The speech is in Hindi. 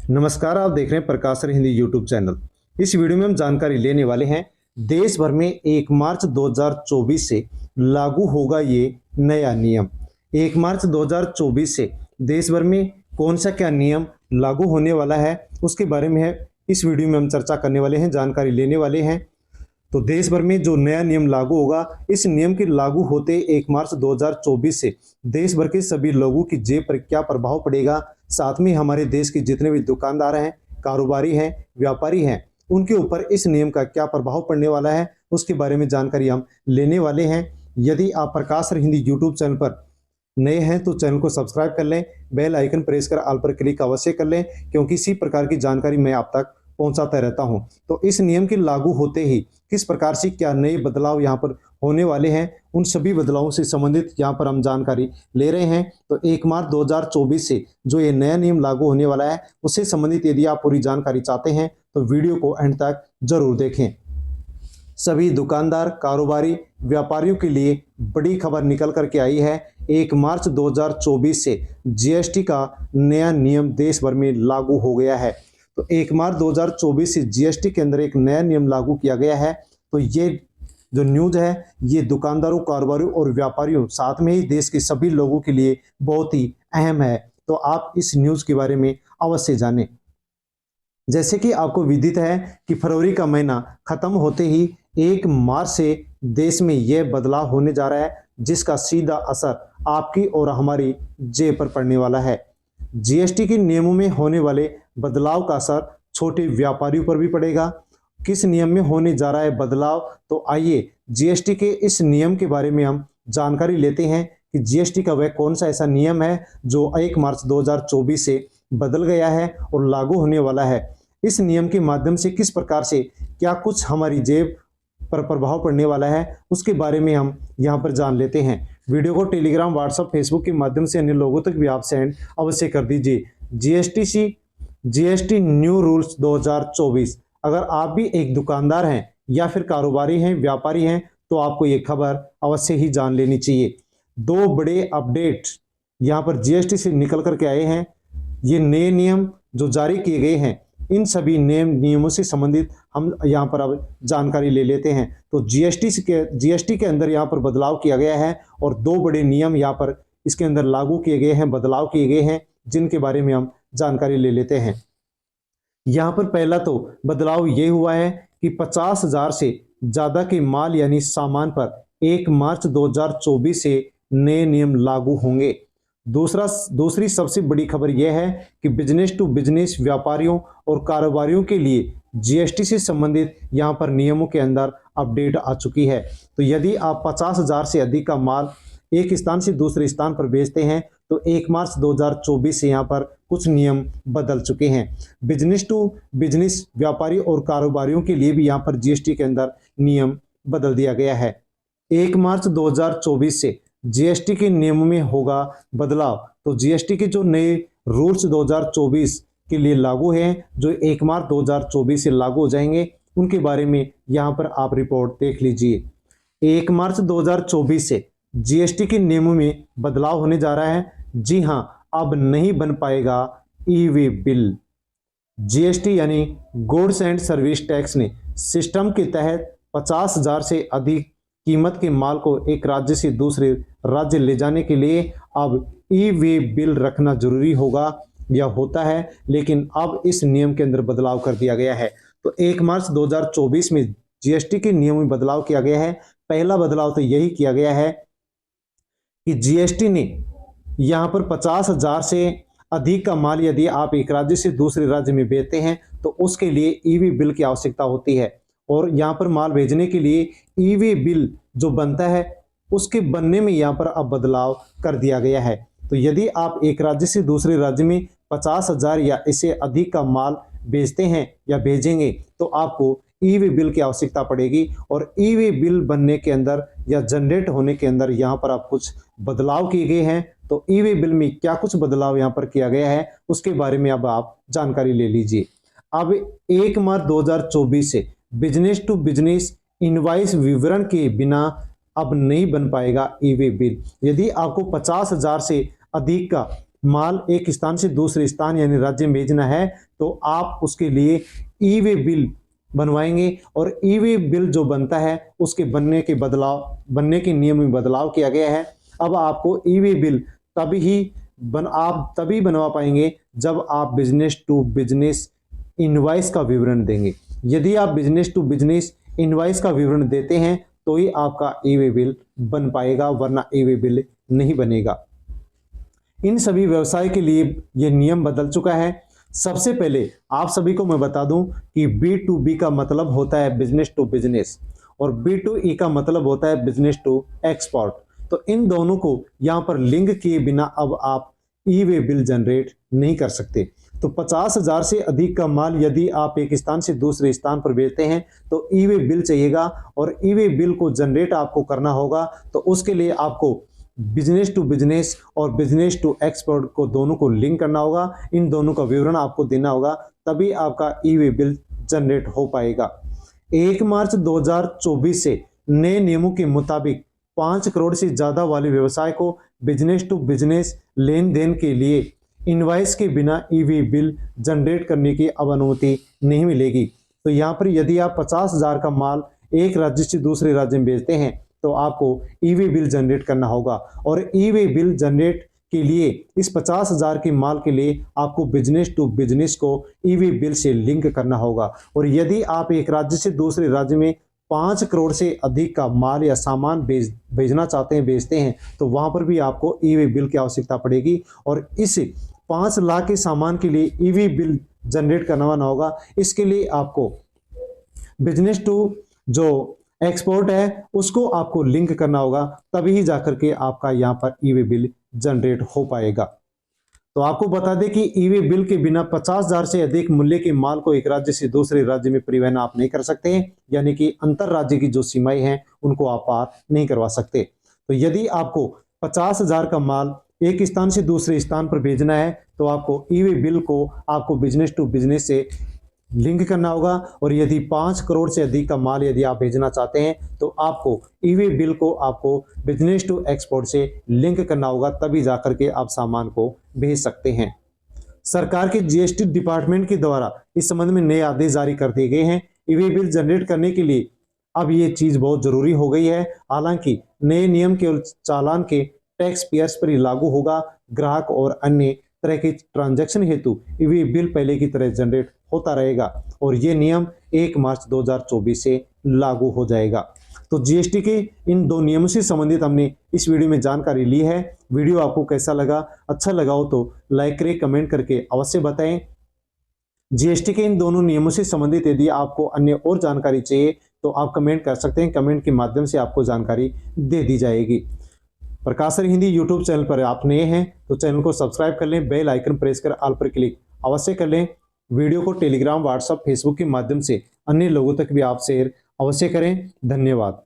नमस्कार, आप देख रहे हैं प्रकाश हिंदी यूट्यूब चैनल। इस वीडियो में हम जानकारी लेने वाले हैं देश भर में 1 मार्च 2024 से लागू होगा ये नया नियम। 1 मार्च 2024 से देश भर में कौन सा क्या नियम लागू होने वाला है उसके बारे में है इस वीडियो में हम चर्चा करने वाले हैं, जानकारी लेने वाले हैं। तो देश भर में जो नया नियम लागू होगा, इस नियम के लागू होते 1 मार्च 2024 से देश भर के सभी लोगों की जेब पर क्या प्रभाव पड़ेगा, साथ में हमारे देश के जितने भी दुकानदार हैं, कारोबारी हैं, व्यापारी हैं, उनके ऊपर इस नियम का क्या प्रभाव पड़ने वाला है उसके बारे में जानकारी हम लेने वाले हैं। यदि आप प्रकाश हिंदी यूट्यूब चैनल पर नए हैं तो चैनल को सब्सक्राइब कर लें, बेल आइकन प्रेस कर ऑल पर क्लिक अवश्य कर लें, क्योंकि इसी प्रकार की जानकारी मैं आप तक पहुंचाता रहता हूं। तो इस नियम के लागू होते ही किस प्रकार से क्या नए बदलाव यहां पर होने वाले हैं, उन सभी बदलावों से संबंधित यहां पर हम जानकारी ले रहे हैं। तो 1 मार्च 2024 से जो ये नया नियम लागू होने वाला है उससे संबंधित यदि आप पूरी जानकारी चाहते हैं तो वीडियो को एंड तक जरूर देखें। सभी दुकानदार, कारोबारी, व्यापारियों के लिए बड़ी खबर निकल करके आई है। 1 मार्च 2024 से जीएसटी का नया नियम देश भर में लागू हो गया है। तो 1 मार्च 2024 से जीएसटी के अंदर एक नया नियम लागू किया गया है। तो ये जो न्यूज़ है ये दुकानदारों, कारोबारियों और व्यापारियों, साथ में ही देश के सभी लोगों के लिए बहुत ही अहम है। तो आप इस न्यूज़ के बारे में अवश्य जानें। जैसे कि आपको विदित है कि फरवरी का महीना खत्म होते ही 1 मार्च से देश में यह बदलाव होने जा रहा है, जिसका सीधा असर आपकी और हमारी जेब पर पड़ने वाला है। जीएसटी के नियमों में होने वाले बदलाव का असर छोटे व्यापारियों पर भी पड़ेगा। किस नियम में होने जा रहा है बदलाव, तो आइए जीएसटी के इस नियम के बारे में हम जानकारी लेते हैं कि जीएसटी का वह कौन सा ऐसा नियम है जो 1 मार्च 2024 से बदल गया है और लागू होने वाला है। इस नियम के माध्यम से किस प्रकार से क्या कुछ हमारी जेब पर प्रभाव पड़ने वाला है उसके बारे में हम यहाँ पर जान लेते हैं। वीडियो को टेलीग्राम, व्हाट्सएप, फेसबुक के माध्यम से अन्य लोगों तक भी आप सेंड अवश्य कर दीजिए। GST new rules 2024। अगर आप भी एक दुकानदार हैं या फिर कारोबारी हैं, व्यापारी हैं, तो आपको ये खबर अवश्य ही जान लेनी चाहिए। 2 बड़े अपडेट यहाँ पर जीएसटी से निकल करके आए हैं। ये नए नियम जो जारी किए गए हैं, इन सभी नियमों से संबंधित हम यहाँ पर अब जानकारी ले लेते हैं। तो जीएसटी के अंदर यहाँ पर बदलाव किया गया है और 2 बड़े नियम यहाँ पर इसके अंदर लागू किए गए हैं, बदलाव किए गए हैं, जिनके बारे में हम जानकारी ले लेते हैं। यहाँ पर पहला तो बदलाव ये हुआ है कि 50,000 से ज़्यादा के माल यानी सामान पर 1 मार्च 2024 से नए नियम लागू होंगे। दूसरी सबसे बड़ी खबर यह है कि बिजनेस टू बिजनेस व्यापारियों और कारोबारियों के लिए जीएसटी से संबंधित यहाँ पर नियमों के अंदर अपडेट आ चुकी है। तो यदि आप 50,000 से अधिक का माल एक स्थान से दूसरे स्थान पर भेजते हैं तो 1 मार्च 2024 से यहाँ पर कुछ नियम बदल चुके हैं। बिजनेस टू बिजनेस व्यापारी और कारोबारियों के लिए भी यहाँ पर जीएसटी के अंदर नियम बदल दिया गया है। 1 मार्च 2024 से जीएसटी के नियमों में होगा बदलाव। तो जीएसटी के जो नए रूल्स 2024 के लिए लागू हैं, जो 1 मार्च 2024 से लागू हो जाएंगे, उनके बारे में यहाँ पर आप रिपोर्ट देख लीजिए। 1 मार्च 2024 से जीएसटी के नियमों में बदलाव होने जा रहा है। जी हाँ, अब नहीं बन पाएगा ई-वे बिल। जीएसटी यानी गुड्स एंड सर्विस टैक्स ने सिस्टम के तहत 50,000 से अधिक कीमत के माल को एक राज्य से दूसरे राज्य ले जाने के लिए अब ई-वे बिल रखना जरूरी होगा या होता है, लेकिन अब इस नियम के अंदर बदलाव कर दिया गया है। तो 1 मार्च 2024 में जीएसटी के नियम में बदलाव किया गया है। पहला बदलाव तो यही किया गया है कि जीएसटी ने यहाँ पर 50,000 से अधिक का माल यदि आप एक राज्य से दूसरे राज्य में भेजते हैं तो उसके लिए ई-वे बिल की आवश्यकता होती है, और यहाँ पर माल भेजने के लिए ई-वे बिल जो बनता है उसके बनने में यहाँ पर अब बदलाव कर दिया गया है। तो यदि आप एक राज्य से दूसरे राज्य में 50,000 या इससे अधिक का माल भेजते हैं या भेजेंगे तो आपको ई-वे बिल की आवश्यकता पड़ेगी, और ई-वे बिल बनने के अंदर या जनरेट होने के अंदर यहाँ पर आप कुछ बदलाव किए गए हैं। तो ई-वे बिल में क्या कुछ बदलाव यहाँ पर किया गया है उसके बारे में अब आप जानकारी ले लीजिए। अब 1 मार्च 2024 से बिजनेस टू बिजनेस इनवॉइस विवरण के बिना अब नहीं बन पाएगा ई-वे बिल। यदि आपको 50,000 से अधिक का माल एक स्थान से दूसरे स्थान यानी राज्य में भेजना है तो आप उसके लिए ई वे बिल बनवाएंगे, और ई वे बिल जो बनता है उसके बनने के नियम में बदलाव किया गया है। अब आपको ई वे बिल आप तभी बनवा पाएंगे जब आप बिजनेस टू बिजनेस इनवॉइस का विवरण देंगे। यदि आप बिजनेस टू बिजनेस इनवॉइस का विवरण देते हैं तो ही आपका ई वे बिल बन पाएगा, वरना ई वे बिल नहीं बनेगा। इन सभी व्यवसाय के लिए यह नियम बदल चुका है। सबसे पहले आप सभी को मैं बता दूं कि B2B का मतलब होता है बिजनेस टू बिजनेस, और B2E का मतलब होता है बिजनेस टू एक्सपोर्ट। तो इन दोनों को यहां पर लिंक किए बिना अब आप ई वे बिल जनरेट नहीं कर सकते। तो 50,000 से अधिक का माल यदि आप एक स्थान से दूसरे स्थान पर भेजते हैं तो ई वे बिल चाहिएगा, और ई वे बिल को जनरेट आपको करना होगा। तो उसके लिए आपको बिजनेस टू बिजनेस और बिजनेस टू एक्सपोर्ट को दोनों को लिंक करना होगा, इन दोनों का विवरण आपको देना होगा, तभी आपका ई वे बिल जनरेट हो पाएगा। 1 मार्च 2024 से नए नियमों के मुताबिक 5 करोड़ से ज्यादा वाले व्यवसाय को बिजनेस टू बिजनेस लेन देन के लिए इनवॉइस के बिना ई वे बिल जनरेट करने की अब अनुमति नहीं मिलेगी। तो यहाँ पर यदि आप 50,000 का माल एक राज्य से दूसरे राज्य में भेजते हैं तो आपको ई वे बिल जनरेट करना होगा, और ई वे बिल जनरेट के लिए इस 50,000 के माल के लिए आपको बिजनेस टू बिजनेस को ई वे बिल से लिंक करना होगा। और यदि आप एक राज्य से दूसरे राज्य में 5 करोड़ से अधिक का माल या सामान भेजना चाहते हैं, भेजते हैं, तो वहां पर भी आपको ई वे बिल की आवश्यकता पड़ेगी, और इस 5 लाख के सामान के लिए ई वे बिल जनरेट करवाना होगा। इसके लिए आपको बिजनेस टू जो एक्सपोर्ट है उसको आपको लिंक करना होगा, तभी जाकर के आपका यहाँ पर ई वे बिल जनरेट हो पाएगा। तो आपको बता दें कि ई वे बिल के बिना 50,000 से अधिक मूल्य के माल को एक राज्य से दूसरे राज्य में परिवहन आप नहीं कर सकते हैं, यानी कि अंतर राज्य की जो सीमाएं हैं उनको आप पार नहीं करवा सकते। तो यदि आपको 50,000 का माल एक स्थान से दूसरे स्थान पर भेजना है तो आपको ई वे बिल को आपको बिजनेस टू बिजनेस से लिंक करना होगा, और यदि 5 करोड़ से अधिक का माल यदि आप भेजना चाहते हैं तो आपको ई वे बिल को आपको बिजनेस टू एक्सपोर्ट से लिंक करना होगा, तभी जाकर के आप सामान को भेज सकते हैं। सरकार के जीएसटी डिपार्टमेंट के द्वारा इस संबंध में नए आदेश जारी कर दिए गए हैं। ई वे बिल जनरेट करने के लिए अब ये चीज बहुत जरूरी हो गई है। हालांकि नए नियम केवल चालान के टैक्स पेयर्स पर ही लागू होगा। ग्राहक और अन्य तरह के ट्रांजैक्शन हेतु ई वे बिल पहले की तरह जनरेट होता रहेगा, और ये नियम 1 मार्च 2024 से लागू हो जाएगा। तो जीएसटी के इन 2 नियमों से संबंधित हमने इस वीडियो में जानकारी ली है। वीडियो आपको कैसा लगा? अच्छा लगा हो तो लाइक करें, कमेंट करके अवश्य बताएं। जीएसटी के इन दोनों नियमों से संबंधित यदि आपको अन्य और जानकारी चाहिए तो आप कमेंट कर सकते हैं, कमेंट के माध्यम से आपको जानकारी दे दी जाएगी। प्रकाश सर हिंदी यूट्यूब चैनल पर आप नए हैं तो चैनल को सब्सक्राइब कर लें, बेल आइकन प्रेस कर ऑल पर क्लिक अवश्य कर लें। वीडियो को टेलीग्राम, व्हाट्सएप, फेसबुक के माध्यम से अन्य लोगों तक भी आप शेयर अवश्य करें। धन्यवाद।